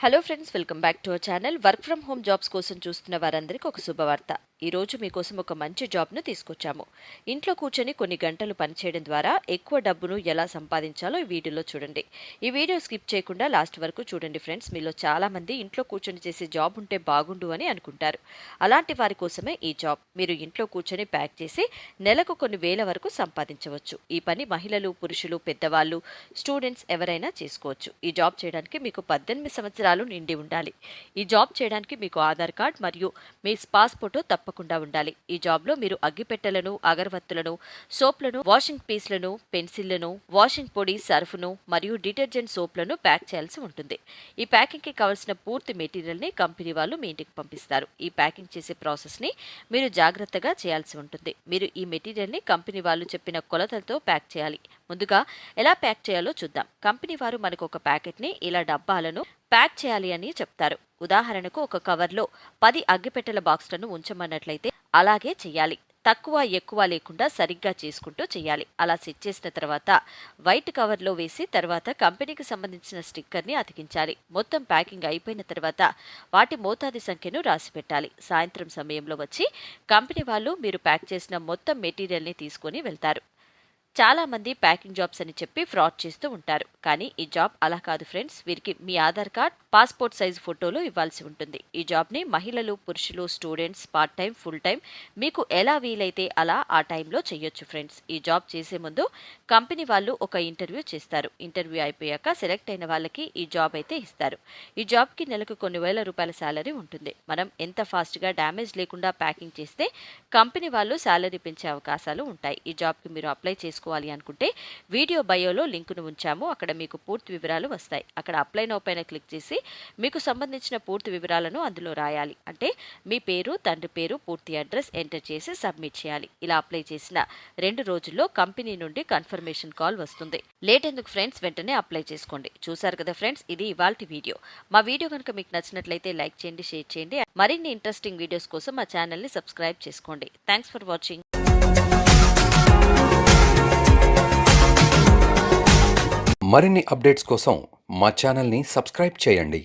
Hello friends, welcome back to our channel. Work from home jobs కోసం చూస్తున్న వారందరికీ ఒక శుభవార్త. ఈ రోజు మీకోసం ఒక మంచి జాబ్ను తీసుకొచ్చాము. ఇంట్లో కూర్చొని కొన్ని గంటలు పనిచేయడం ద్వారా ఎక్కువ డబ్బును ఎలా సంపాదించాలో ఈ వీడియోలో చూడండి. ఈ వీడియో స్కిప్ చేయకుండా లాస్ట్ వరకు చూడండి ఫ్రెండ్స్. మీలో చాలా మంది ఇంట్లో కూర్చొని చేసే జాబ్ ఉంటే బాగుండు అని అనుకుంటారు. అలాంటి వారి కోసమే ఈ జాబ్. మీరు ఇంట్లో కూర్చొని ప్యాక్ చేసి నెలకు కొన్ని వేల వరకు సంపాదించవచ్చు. ఈ పని మహిళలు, పురుషులు, పెద్దవాళ్ళు, స్టూడెంట్స్ ఎవరైనా చేసుకోవచ్చు. ఈ జాబ్ చేయడానికి మీకు 18 సంవత్సరాలు నిండి ఉండాలి. ఈ జాబ్ చేయడానికి మీకు ఆధార్ కార్డ్ మరియు మీ పాస్పోర్ట్ తప్పకుండా ఉండాలి. ఈ జాబ్ లో మీరు అగ్గిపెట్టెలను, అగరవత్తులను, సోప్లను, వాషింగ్ పీస్లను, పెన్సిళ్లను, వాషింగ్ పొడి, సర్ఫ్ను మరియు డిటర్జెంట్ సోప్లను ప్యాక్ చేయాల్సి ఉంటుంది. ఈ ప్యాకింగ్ కి కావలసిన పూర్తి మెటీరియల్ ని కంపెనీ వాళ్ళు మీ ఇంటికి పంపిస్తారు. ఈ ప్యాకింగ్ చేసే ప్రాసెస్ ని మీరు జాగ్రత్తగా చేయాల్సి ఉంటుంది. మీరు ఈ మెటీరియల్ ని కంపెనీ వాళ్ళు చెప్పిన కొలతలతో ప్యాక్ చేయాలి. ముందుగా ఎలా ప్యాక్ చేయాలో చూద్దాం. కంపెనీ వారు మనకు ఒక ప్యాకెట్ ని ఇలా డబ్బాలను ప్యాక్ చేయాలి అని చెప్తారు. ఉదాహరణకు ఒక కవర్లో 10 అగ్గిపెట్టెల బాక్స్లను ఉంచమన్నట్లయితే అలాగే చెయ్యాలి. తక్కువ ఎక్కువ లేకుండా సరిగ్గా చేసుకుంటూ చేయాలి. అలా సెట్ చేసిన తర్వాత వైట్ కవర్లో వేసి తర్వాత కంపెనీకి సంబంధించిన స్టిక్కర్ని అతికించాలి. మొత్తం ప్యాకింగ్ అయిపోయిన తర్వాత వాటి మోతాది సంఖ్యను రాసి పెట్టాలి. సాయంత్రం సమయంలో వచ్చి కంపెనీ వాళ్ళు మీరు ప్యాక్ చేసిన మొత్తం మెటీరియల్ని తీసుకొని వెళ్తారు. చాలా మంది ప్యాకింగ్ జాబ్స్ అని చెప్పి ఫ్రాడ్ చేస్తూ ఉంటారు. కానీ ఈ జాబ్ అలా కాదు ఫ్రెండ్స్. వీరికి మీ ఆధార్ కార్డ్, పాస్పోర్ట్ సైజ్ ఫోటోలు ఇవ్వాల్సి ఉంటుంది. ఈ జాబ్ని మహిళలు, పురుషులు, students, part time, full time మీకు ఎలా వీలైతే అలా ఆ టైంలో చెయ్యొచ్చు ఫ్రెండ్స్. ఈ జాబ్ చేసే ముందు కంపెనీ వాళ్ళు ఒక ఇంటర్వ్యూ చేస్తారు. ఇంటర్వ్యూ అయిపోయాక సెలెక్ట్ అయిన వాళ్ళకి ఈ జాబ్ అయితే ఇస్తారు. ఈ జాబ్కి నెలకు కొన్ని వేల రూపాయల శాలరీ ఉంటుంది. మనం ఎంత ఫాస్ట్గా డ్యామేజ్ లేకుండా ప్యాకింగ్ చేస్తే కంపెనీ వాళ్ళు శాలరీ పెంచే అవకాశాలు ఉంటాయి. ఈ జాబ్కి మీరు అప్లై చేసుకోవాలి అనుకుంటే వీడియో బయోలో లింకును ఉంచాము. అక్కడ మీకు పూర్తి వివరాలు వస్తాయి. అక్కడ అప్లై నౌ పైన క్లిక్ చేసి మీకు సంబంధించిన పూర్తి వివరాలను అందులో రాయాలి. అంటే మీ పేరు, తండ్రి పేరు, పూర్తి అడ్రస్ ఎంటర్ చేసి సబ్మిట్ చేయాలి. ఇలా అప్లై చేసిన 2 రోజుల్లో కంపెనీ నుండి కన్ఫర్మేషన్ కాల్ వస్తుంది. లేట్ ఎందుకు ఫ్రెండ్స్, వెంటనే అప్లై చేసుకోండి. చూసారు కదా ఫ్రెండ్స్, ఇది ఇవాల్టి వీడియో. మా వీడియో కనుక మీకు నచ్చినట్లయితే లైక్ చేయండి, షేర్ చేయండి. మరిన్ని ఇంట్రెస్టింగ్ వీడియోస్ కోసం మా ఛానల్ని సబ్స్క్రైబ్ చేసుకోండి. Thanks for watching. మరిన్ని అప్డేట్స్ కోసం మా ఛానల్ని సబ్స్క్రైబ్ చేయండి.